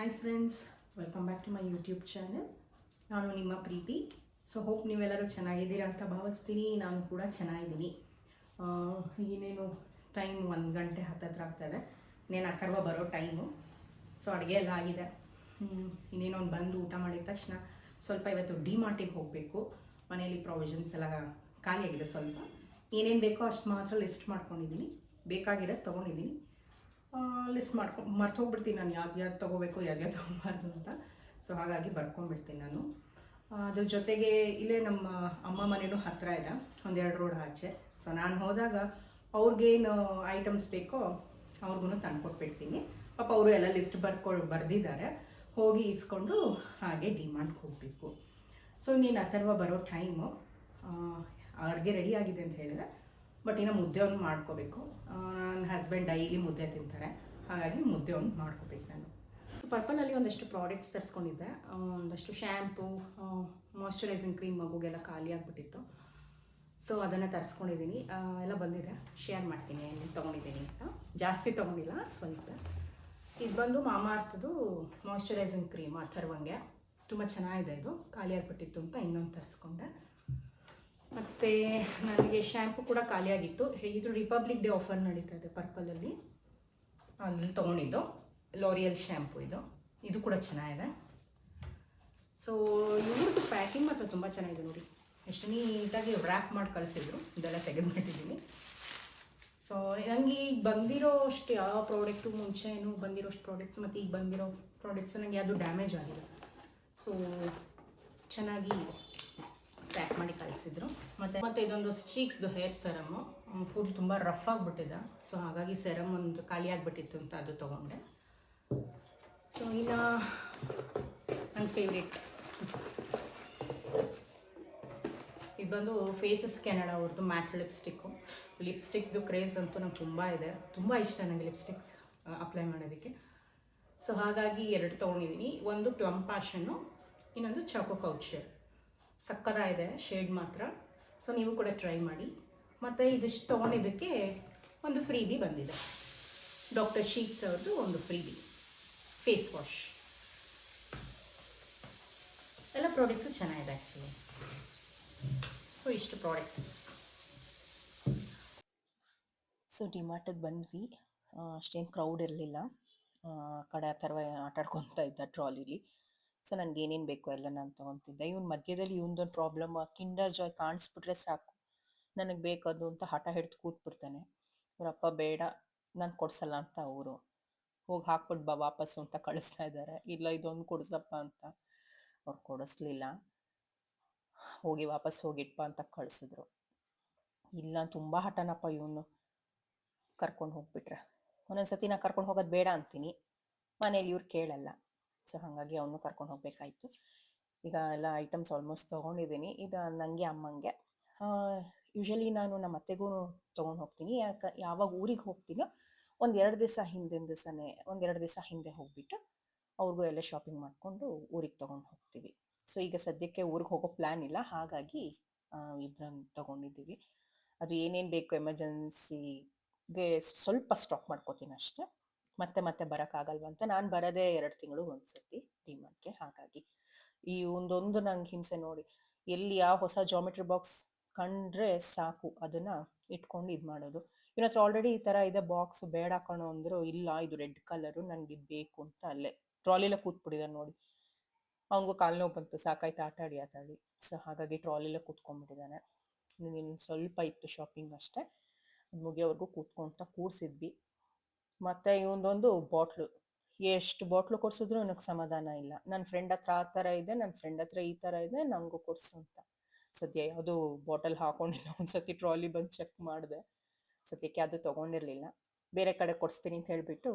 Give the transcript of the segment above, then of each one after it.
Hi friends, welcome back to my YouTube channel. ನಾನು ನಿಮ್ಮ ಪ್ರೀತಿ. So hope ನೀವೆಲ್ಲರೂ ಚೆನ್ನಾಗಿದ್ದೀರಾ ಅಂತ ಭಾವಿಸ್ತೀನಿ. ನಾನು ಕೂಡ ಚೆನ್ನಾಗಿದ್ದೀನಿ. ಇನ್ನೇನು ಟೈಮ್ 1 ಗಂಟೆ ಹತ್ತತ್ರ ಆಗ್ತಾಯಿದೆ. ಇನ್ನೇನು ಅಥರ್ವ ಬರೋ ಟೈಮು. ಸೊ ಅಡುಗೆ ಎಲ್ಲ ಆಗಿದೆ. ಇನ್ನೇನು ಅವ್ನು ಬಂದು ಊಟ ಮಾಡಿದ ತಕ್ಷಣ ಸ್ವಲ್ಪ ಇವತ್ತು ಡಿಮಾರ್ಟಿಗೆ ಹೋಗಬೇಕು. ಮನೆಯಲ್ಲಿ ಪ್ರಾವಿಷನ್ಸ್ ಎಲ್ಲ ಖಾಲಿಯಾಗಿದೆ. ಸ್ವಲ್ಪ ಏನೇನು ಬೇಕೋ ಅಷ್ಟು ಮಾತ್ರ ಲಿಸ್ಟ್ ಮಾಡ್ಕೊಂಡಿದ್ದೀನಿ. ಬೇಕಾಗಿರೋದು ತೊಗೊಂಡಿದ್ದೀನಿ. ಲಿಸ್ಟ್ ಮಾಡ್ಕೊಂಡು ಮರ್ತೋಗ್ಬಿಡ್ತೀನಿ ನಾನು ಯಾವ್ದು ತೊಗೋಬೇಕು ಯಾವ್ದು ತೊಗೊಬಾರ್ದು ಅಂತ. ಸೊ ಹಾಗಾಗಿ ಬರ್ಕೊಂಡ್ಬಿಡ್ತೀನಿ ನಾನು. ಅದ್ರ ಜೊತೆಗೆ ಇಲ್ಲೇ ನಮ್ಮ ಅಮ್ಮ ಮನೇನೂ ಹತ್ತಿರ ಇದೆ, 1-2 ರೋಡ್ ಆಚೆ. ಸೊ ನಾನು ಹೋದಾಗ ಅವ್ರಿಗೇನು ಐಟಮ್ಸ್ ಬೇಕೋ ಅವ್ರಿಗೂ ತಂದುಕೊಟ್ಬಿಡ್ತೀನಿ. ಪಾಪ ಅವರು ಎಲ್ಲ ಲಿಸ್ಟ್ ಬರೆದಿದ್ದಾರೆ. ಹೋಗಿ ಇಸ್ಕೊಂಡು ಹಾಗೆ ಡಿಮಾರ್ಟ್ಗೆ ಹೋಗಬೇಕು. ಸೊ ನೀನು ಅಥರ್ವ ಬರೋ ಟೈಮು. ಅಡುಗೆ ರೆಡಿ ಆಗಿದೆ ಅಂತ ಹೇಳಿದ್ರೆ, ಬಟ್ ಇನ್ನು ಮುದ್ದೆ ಒಂದು ಮಾಡ್ಕೋಬೇಕು. ನನ್ನ ಹಸ್ಬೆಂಡ್ ಡೈಲಿ ಮುದ್ದೆ ತಿಂತಾರೆ, ಹಾಗಾಗಿ ಮುದ್ದೆ ಒಂದು ಮಾಡ್ಕೋಬೇಕು ನಾನು. ಪರ್ಪಲಲ್ಲಿ ಒಂದಷ್ಟು ಪ್ರಾಡಕ್ಟ್ಸ್ ತರಿಸ್ಕೊಂಡಿದ್ದೆ. ಒಂದಷ್ಟು ಶ್ಯಾಂಪು, ಮಾಯ್ಶ್ಚರೈಸಿಂಗ್ ಕ್ರೀಮ್ ಮಗುಗೆಲ್ಲ ಖಾಲಿ ಆಗಿಬಿಟ್ಟಿತ್ತು. ಸೊ ಅದನ್ನು ತರಿಸ್ಕೊಂಡಿದ್ದೀನಿ. ಎಲ್ಲ ಬಂದಿದೆ, ಶೇರ್ ಮಾಡ್ತೀನಿ ಏನು ತೊಗೊಂಡಿದ್ದೀನಿ ಅಂತ. ಜಾಸ್ತಿ ತೊಗೊಂಡಿಲ್ಲ, ಸ್ವಲ್ಪ. ಇದು ಬಂದು ಮಾಮಾಅರ್ಥದ್ದು ಮಾಯ್ಶ್ಚರೈಸಿಂಗ್ ಕ್ರೀಮ್ ಅಥರ್ವಂಗೆ. ತುಂಬ ಚೆನ್ನಾಗಿದೆ. ಇದು ಖಾಲಿ ಆಗಿಬಿಟ್ಟಿತ್ತು ಅಂತ ಇನ್ನೊಂದು ತರಿಸ್ಕೊಂಡೆ. ಮತ್ತು ನನಗೆ ಶ್ಯಾಂಪು ಕೂಡ ಖಾಲಿಯಾಗಿತ್ತು. ಇದು ರಿಪಬ್ಲಿಕ್ ಡೇ ಆಫರ್ ನಡೀತಾ ಇದೆ ಪರ್ಪಲಲ್ಲಿ, ಅಲ್ಲಿ ತೊಗೊಂಡಿದ್ದು ಲೋರಿಯಲ್ ಶ್ಯಾಂಪು. ಇದು ಕೂಡ ಚೆನ್ನಾಗಿದೆ. ಸೊ ಇವ್ರದ್ದು ಪ್ಯಾಕಿಂಗ್ ಮಾತ್ರ ತುಂಬ ಚೆನ್ನಾಗಿದೆ ನೋಡಿ. ಎಷ್ಟು ನೀಟಾಗಿ ರ್ಯಾಪ್ ಮಾಡಿ ಕಳಿಸಿದ್ರು. ಇದೆಲ್ಲ ತೆಗೆದುಬಿಟ್ಟಿದ್ದೀನಿ. ಸೊ ನನಗೆ ಈಗ ಬಂದಿರೋ ಅಷ್ಟು ಯಾವ ಪ್ರಾಡಕ್ಟು ಮುಂಚೆನೂ ಬಂದಿರೋಷ್ಟು ಪ್ರಾಡಕ್ಟ್ಸ್ ಮತ್ತು ಈಗ ಬಂದಿರೋ ಪ್ರಾಡಕ್ಟ್ಸ್ ನನಗೆ ಯಾವುದು ಡ್ಯಾಮೇಜ್ ಆಗಿಲ್ಲ. ಸೊ ಚೆನ್ನಾಗಿ ಪ್ಯಾಕ್ ಮಾಡಿ ಕಳಿಸಿದ್ರು. ಮತ್ತು ಇದೊಂದು ಸ್ಟ್ರೀಕ್ಸ್ದು ಹೇರ್ ಸೆರಮ್ಮು. ಕೂದಲು ತುಂಬ ರಫ್ ಆಗಿಬಿಟ್ಟಿದೆ. ಸೊ ಹಾಗಾಗಿ ಸೆರಮ್ ಒಂದು ಖಾಲಿ ಆಗಿಬಿಟ್ಟಿತ್ತು ಅಂತ ಅದು ತೊಗೊಂಡೆ. ಸೊ ಇನ್ನು ನನ್ನ ಫೇವ್ರೇಟ್ ಇದು ಬಂದು ಫೇಸಸ್ ಕೆನಡಾ ಅವ್ರದ್ದು ಮ್ಯಾಟ್ ಲಿಪ್ಸ್ಟಿಕ್ದು ಕ್ರೇಜ್ ಅಂತೂ ನಂಗೆ ತುಂಬ ಇದೆ. ತುಂಬ ಇಷ್ಟ ನನಗೆ ಲಿಪ್ಸ್ಟಿಕ್ಸ್ ಅಪ್ಲೈ ಮಾಡೋದಕ್ಕೆ. ಸೊ ಹಾಗಾಗಿ 2 ತೊಗೊಂಡಿದ್ದೀನಿ. ಒಂದು ಪ್ಲಮ್ ಪ್ಯಾಷನ್ನು, ಇನ್ನೊಂದು ಚಾಕೋ ಕೌಚರ್. ಸಕ್ಕತ್ತಾಗಿದೆ ಶೇಡ್ ಮಾತ್ರ. ಸೊ ನೀವು ಕೂಡ ಟ್ರೈ ಮಾಡಿ. ಮತ್ತು ಇದಿಷ್ಟು ತೊಗೊಂಡಿದ್ದಕ್ಕೆ ಒಂದು ಫ್ರೀಬಿ ಬಂದಿದೆ. ಡಾಕ್ಟರ್ ಶೀಟ್ಸ್ ಅವ್ರದ್ದು ಒಂದು ಫ್ರೀಬಿ ಫೇಸ್ ವಾಶ್. ಎಲ್ಲ ಪ್ರಾಡಕ್ಟ್ಸು ಚೆನ್ನಾಗಿದೆ ಆ್ಯಕ್ಚುಲಿ. ಸೊ ಇಷ್ಟು ಪ್ರಾಡಕ್ಟ್ಸ್. ಸೊ ಡಿಮಾರ್ಟಿಗೆ ಬಂದ್ವಿ. ಅಷ್ಟೇನು ಕ್ರೌಡ್ ಇರಲಿಲ್ಲ. ಕಡೆ ಆ ಥರ ಆಟಾಡ್ಕೊತಾ ಇದ್ದ ಟ್ರಾಲಿಲಿ. ಸೊ ನನಗೆ ಏನೇನು ಬೇಕು ಎಲ್ಲ ನಾನು ತೊಗೊತಿದ್ದೆ. ಇವನು ಮಧ್ಯದಲ್ಲಿ ಇವನದೊಂದು ಪ್ರಾಬ್ಲಮ್, ಕಿಂಡರ್ ಜಾಯ್ ಕಾಣಿಸ್ಬಿಟ್ರೆ ಸಾಕು ನನಗೆ ಬೇಕದು ಅಂತ ಹಠ ಹಿಡಿದು ಕೂತ್ಬಿಡ್ತಾನೆ. ಅವರಪ್ಪ ಬೇಡ ನಾನು ಕೊಡ್ಸಲ್ಲ ಅಂತ ಅವರು ಹೋಗಿ ಹಾಕ್ಬಿಟ್ಟು ಬಾ ವಾಪಸ್ಸು ಅಂತ ಕಳಿಸ್ತಾ ಇದ್ದಾರೆ. ಇಲ್ಲ ಇದೊಂದು ಕೊಡಿಸಪ್ಪ ಅಂತ ಅವ್ರು ಕೊಡಿಸ್ಲಿಲ್ಲ. ಹೋಗಿ ವಾಪಸ್ ಹೋಗಿಟ್ಪ ಅಂತ ಕಳಿಸಿದ್ರು. ಇಲ್ಲ ತುಂಬ ಹಠನಪ್ಪ ಇವನು, ಕರ್ಕೊಂಡು ಹೋಗ್ಬಿಟ್ರೆ. ಒಂದೊಂದ್ಸತಿ ನಾನು ಕರ್ಕೊಂಡು ಹೋಗೋದು ಬೇಡ ಅಂತೀನಿ, ಮನೇಲಿ ಇವ್ರು ಕೇಳಲ್ಲ. ಸೊ ಹಾಗಾಗಿ ಅವನು ಕರ್ಕೊಂಡು ಹೋಗ್ಬೇಕಾಯ್ತು. ಈಗ ಎಲ್ಲ ಐಟಮ್ಸ್ ಆಲ್ಮೋಸ್ಟ್ ತೊಗೊಂಡಿದ್ದೀನಿ. ಇದು ನನಗೆ ಅಮ್ಮಂಗೆ. ಯೂಶ್ವಲಿ ನಾನು ನಮ್ಮ ಅತ್ತೆಗೂ ತೊಗೊಂಡು ಹೋಗ್ತೀನಿ. ಯಾವಾಗ ಊರಿಗೆ ಹೋಗ್ತೀನೋ 1-2 ದಿವಸ ಹಿಂದಿನ ದಿವಸನೇ 1-2 ದಿವಸ ಹಿಂದೆ ಹೋಗ್ಬಿಟ್ಟು ಅವ್ರಿಗೂ ಎಲ್ಲ ಶಾಪಿಂಗ್ ಮಾಡಿಕೊಂಡು ಊರಿಗೆ ತೊಗೊಂಡು ಹೋಗ್ತೀವಿ. ಸೊ ಈಗ ಸದ್ಯಕ್ಕೆ ಊರಿಗೆ ಹೋಗೋ ಪ್ಲ್ಯಾನ್ ಇಲ್ಲ, ಹಾಗಾಗಿ ಇಬ್ಬರನ್ನು ತೊಗೊಂಡಿದ್ದೀವಿ. ಅದು ಏನೇನು ಬೇಕು ಎಮರ್ಜೆನ್ಸಿಗೆ ಸ್ವಲ್ಪ ಸ್ಟಾಕ್ ಮಾಡ್ಕೋತೀನಿ ಅಷ್ಟೇ. ಮತ್ತೆ ಬರೋಕ್ಕಾಗಲ್ವಂತ. ನಾನು ಬರೋದೇ 2 ತಿಂಗಳು ಒಂದ್ಸತಿ ಡಿಮಾರ್ಟ್ಗೆ. ಹಾಗಾಗಿ ಈ ಒಂದೊಂದು ನಂಗೆ ಹಿಂಸೆ ನೋಡಿ. ಎಲ್ಲಿ ಯಾವ ಹೊಸ ಜಾಮೆಟ್ರಿ ಬಾಕ್ಸ್ ಕಂಡ್ರೆ ಸಾಕು ಅದನ್ನು ಇಟ್ಕೊಂಡು ಇದು ಮಾಡೋದು. ಇವನ ಹತ್ರ ಆಲ್ರೆಡಿ ಈ ಥರ ಇದೆ ಬಾಕ್ಸ್, ಬೇಡ ಕಣೋ ಅಂದರು. ಇಲ್ಲ ಇದು ರೆಡ್ ಕಲರು ನನಗೆ ಇದು ಬೇಕು ಅಂತ ಅಲ್ಲೇ ಟ್ರಾಲಿಲೇ ಕೂತ್ಬಿಟ್ಟಿದ್ದಾನೆ ನೋಡಿ. ಅವನಿಗೂ ಕಾಲು ನೋವು ಬಂತು, ಸಾಕಾಯ್ತು ಆಟಾಡಿ. ಸೊ ಹಾಗಾಗಿ ಟ್ರಾಲಿಲೇ ಕೂತ್ಕೊಂಡ್ಬಿಟ್ಟಿದ್ದಾನೆ. ಇನ್ನು ಸ್ವಲ್ಪ ಇತ್ತು ಶಾಪಿಂಗ್ ಅಷ್ಟೇ. ಮುಗಿಯೋವರೆಗೂ ಕೂರಿಸಿದ್ವಿ. ಮತ್ತು ಇವನದೊಂದು ಬಾಟ್ಲು, ಎಷ್ಟು ಬಾಟ್ಲು ಕೊಡಿಸಿದ್ರು ನನಗೆ ಸಮಾಧಾನ ಇಲ್ಲ. ನನ್ನ ಫ್ರೆಂಡ್ ಹತ್ರ ಆ ಥರ ಇದೆ, ನನ್ನ ಫ್ರೆಂಡ್ ಹತ್ರ ಈ ಥರ ಇದೆ, ನನಗೂ ಕೊಡಿಸು ಅಂತ. ಸದ್ಯ ಯಾವುದೂ ಬಾಟಲ್ ಹಾಕೊಂಡಿಲ್ಲ. ಒಂದ್ಸತಿ ಟ್ರಾಲಿ ಬಂದು ಚೆಕ್ ಮಾಡಿದೆ, ಸದ್ಯಕ್ಕೆ ಅದು ತೊಗೊಂಡಿರಲಿಲ್ಲ. ಬೇರೆ ಕಡೆ ಕೊಡಿಸ್ತೀನಿ ಅಂತ ಹೇಳಿಬಿಟ್ಟು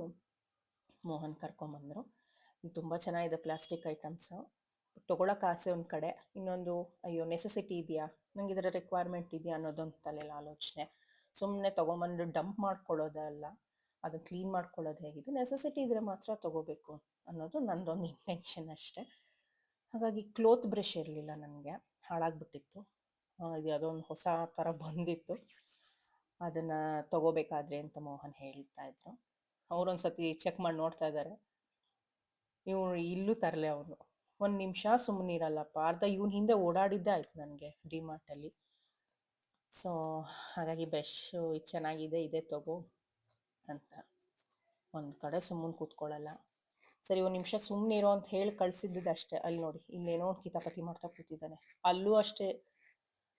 ಮೋಹನ್ ಕರ್ಕೊಂಬಂದರು. ಇದು ತುಂಬ ಚೆನ್ನಾಗಿದೆ ಪ್ಲಾಸ್ಟಿಕ್ ಐಟಮ್ಸು. ತೊಗೊಳಕ್ಕೆ ಆಸೆ ಒಂದು ಕಡೆ, ಇನ್ನೊಂದು ಅಯ್ಯೋ ನೆಸೆಸಿಟಿ ಇದೆಯಾ, ನನಗೆ ಇದರ ರಿಕ್ವೈರ್ಮೆಂಟ್ ಇದೆಯಾ ಅನ್ನೋದೊಂದು ತಲೆಯಲ್ಲಿ ಆಲೋಚನೆ. ಸುಮ್ಮನೆ ತೊಗೊಂಬಂದು ಡಂಪ್ ಮಾಡ್ಕೊಳ್ಳೋದಲ್ಲ, ಅದನ್ನು ಕ್ಲೀನ್ ಮಾಡ್ಕೊಳ್ಳೋದು ಹೇಗಿದೆ. ನೆಸೆಸಿಟಿ ಇದ್ದರೆ ಮಾತ್ರ ತೊಗೋಬೇಕು ಅನ್ನೋದು ನನ್ನದೊಂದು ಇಂಟೆನ್ಷನ್ ಅಷ್ಟೇ. ಹಾಗಾಗಿ ಕ್ಲೋತ್ ಬ್ರಷ್ ಇರಲಿಲ್ಲ ನನಗೆ, ಹಾಳಾಗ್ಬಿಟ್ಟಿತ್ತು. ಇದು ಅದೊಂದು ಹೊಸ ಥರ ಬಂದಿತ್ತು, ಅದನ್ನು ತೊಗೋಬೇಕಾದ್ರೆ ಅಂತ ಮೋಹನ್ ಹೇಳ್ತಾ ಇದ್ರು. ಅವರೊಂದು ಸತಿ ಚೆಕ್ ಮಾಡಿ ನೋಡ್ತಾ ಇದ್ದಾರೆ. ಇವ್ನು ಇಲ್ಲೂ ತರಲೆ ಅವನು. ಒಂದು ನಿಮಿಷ ಸುಮ್ಮನಿರಲ್ಲಪ್ಪ. ಅರ್ಧ ಇವ್ನ ಹಿಂದೆ ಓಡಾಡಿದ್ದೇ ಆಯ್ತು ನನಗೆ ಡಿಮಾರ್ಟಲ್ಲಿ. ಸೊ ಹಾಗಾಗಿ ಬ್ರಷ್ಷು ಇದು ಚೆನ್ನಾಗಿದೆ, ಇದೇ ತಗೋ ಅಂತ. ಒಂದು ಕಡೆ ಸುಮ್ಮನೆ ಕೂತ್ಕೊಳ್ಳಲ್ಲ. ಸರಿ ಒಂದು ನಿಮಿಷ ಸುಮ್ಮನಿರೋ ಅಂತ ಹೇಳಿ ಕಳಿಸಿದ್ದು ಅಷ್ಟೇ. ಅಲ್ಲಿ ನೋಡಿ ಇಲ್ಲೇನೋ ಒಂದು ಕಿತಾಪತಿ ಮಾಡ್ತಾ ಕೂತಿದ್ದಾನೆ. ಅಲ್ಲೂ ಅಷ್ಟೇ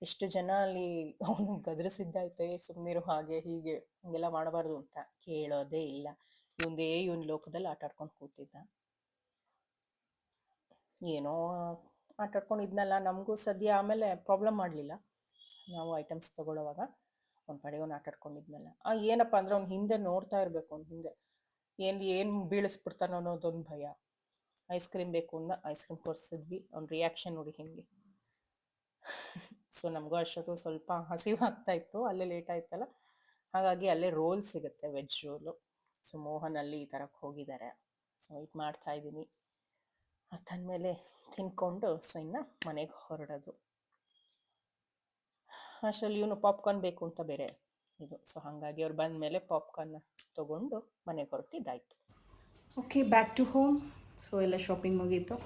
ಎಷ್ಟು ಜನ ಅಲ್ಲಿ ಅವನು ಗದರಿಸಿದ್ದಾಯ್ತು, ಸುಮ್ಮನಿರು ಹಾಗೆ ಹೀಗೆ ಹಂಗೆಲ್ಲ ಮಾಡಬಾರ್ದು ಅಂತ. ಕೇಳೋದೇ ಇಲ್ಲ. ಇವನ ಲೋಕದಲ್ಲಿ ಆಟ ಆಡ್ಕೊಂಡು ಕೂತಿದ್ದ. ಏನೋ ಆಟ ಆಡ್ಕೊಂಡು ಇದ್ನಲ್ಲ, ನಮಗೂ ಸದ್ಯ ಆಮೇಲೆ ಪ್ರಾಬ್ಲಮ್ ಮಾಡಲಿಲ್ಲ. ನಾವು ಐಟಮ್ಸ್ ತೊಗೊಳ್ಳೋವಾಗ ಒಂದು ಕಡೆ ಅವ್ನು ಆಟ ಆಡ್ಕೊಂಡಿದ್ನಲ್ಲ, ಏನಪ್ಪ ಅಂದರೆ ಅವ್ನು ಹಿಂದೆ ನೋಡ್ತಾ ಇರಬೇಕು. ಅವ್ನು ಹಿಂದೆ ಏನು ಬೀಳಿಸ್ಬಿಡ್ತಾನೋ ಅನ್ನೋದೊಂದು ಭಯ. ಐಸ್ ಕ್ರೀಮ್ ಬೇಕು ಅಂದ, ಐಸ್ ಕ್ರೀಮ್ ತೋರಿಸಿದ್ವಿ, ಅವ್ನ ರಿಯಾಕ್ಷನ್ ನೋಡಿ ಹೆಂಗೆ. ಸೊ ನಮಗೂ ಅಷ್ಟೊತ್ತು ಸ್ವಲ್ಪ ಹಸಿವಾಗ್ತಾ ಇತ್ತು, ಅಲ್ಲೇ ಲೇಟ್ ಆಯ್ತಲ್ಲ, ಹಾಗಾಗಿ ಅಲ್ಲೇ ರೋಲ್ ಸಿಗುತ್ತೆ, ವೆಜ್ ರೋಲು. ಸೊ ಮೋಹನ್ ಅಲ್ಲಿ ಈ ಥರಕ್ಕೆ ಹೋಗಿದ್ದಾರೆ. ಸೊ ಇದು ಮಾಡ್ತಾ ಇದ್ದೀನಿ. ಅದಾದಮೇಲೆ ತಿನ್ಕೊಂಡು ಸೊ ಇನ್ನು ಮನೆಗೆ ಹೊರಡೋದು. ಅಷ್ಟರಲ್ಲಿ ಇವನು ಪಾಪ್ಕಾರ್ನ್ ಬೇಕು ಅಂತ ಬೇರೆ ಇದು. ಸೊ ಹಾಗಾಗಿ ಅವ್ರು ಬಂದ ಮೇಲೆ ಪಾಪ್ಕಾರ್ನ್ ತೊಗೊಂಡು ಮನೆಗೆ ಹೊರಟಿದ್ದಾಯ್ತು. Okay, back to home. So ಎಲ್ಲ ಶಾಪಿಂಗ್ ಮುಗೀತು.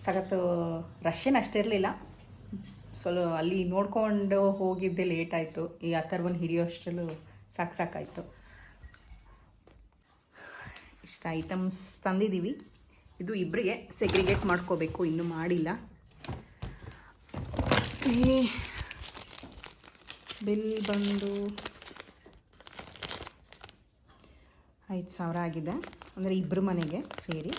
ಸಖತ್ತು ರಶ್ಯನ್ ಅಷ್ಟೇ ಇರಲಿಲ್ಲ. ಸ್ವಲ್ಪ ಅಲ್ಲಿ ನೋಡ್ಕೊಂಡು ಹೋಗಿದ್ದೆ ಲೇಟ್ ಆಯಿತು. ಈ ಅಥರ್ವನ್ ಹಿಡಿಯೋಷ್ಟರಲ್ಲೂ ಸಾಕಾಯಿತು. ಇಷ್ಟು ಐಟಮ್ಸ್ ತಂದಿದ್ದೀವಿ. ಇದು ಇಬ್ಬರಿಗೆ ಸೆಗ್ರಿಗೇಟ್ ಮಾಡ್ಕೋಬೇಕು, ಇನ್ನೂ ಮಾಡಿಲ್ಲ. ಬಿಲ್ ಬಂದು 5,000 ಆಗಿದೆ, ಅಂದರೆ ಇಬ್ಬರು ಮನೆಗೆ ಸೇರಿ.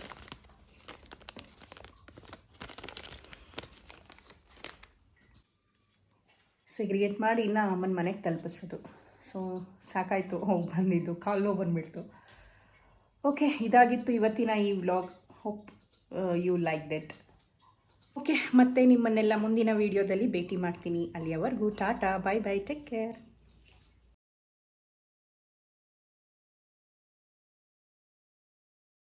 ಸೆಗ್ರಿಗೇಟ್ ಮಾಡಿ ಇನ್ನು ಅಮ್ಮನ ಮನೆಗೆ ತಲುಪಿಸೋದು. ಸೊ ಸಾಕಾಯಿತು, ಹೋಗಿ ಬಂದಿದ್ದು, ಕಾಲು ನೋವು ಬಂದುಬಿಡ್ತು. ಓಕೆ, ಇದಾಗಿತ್ತು ಇವತ್ತಿನ ಈ vlog. Hope you like that. Okay, ಮತ್ತೆ ನಿಮ್ಮನ್ನೆಲ್ಲ ಮುಂದಿನ ವೀಡಿಯೋದಲ್ಲಿ ಭೇಟಿ ಮಾಡ್ತೀನಿ. ಅಲ್ಲಿಯವರೆಗೂ tata, bye bye, take care.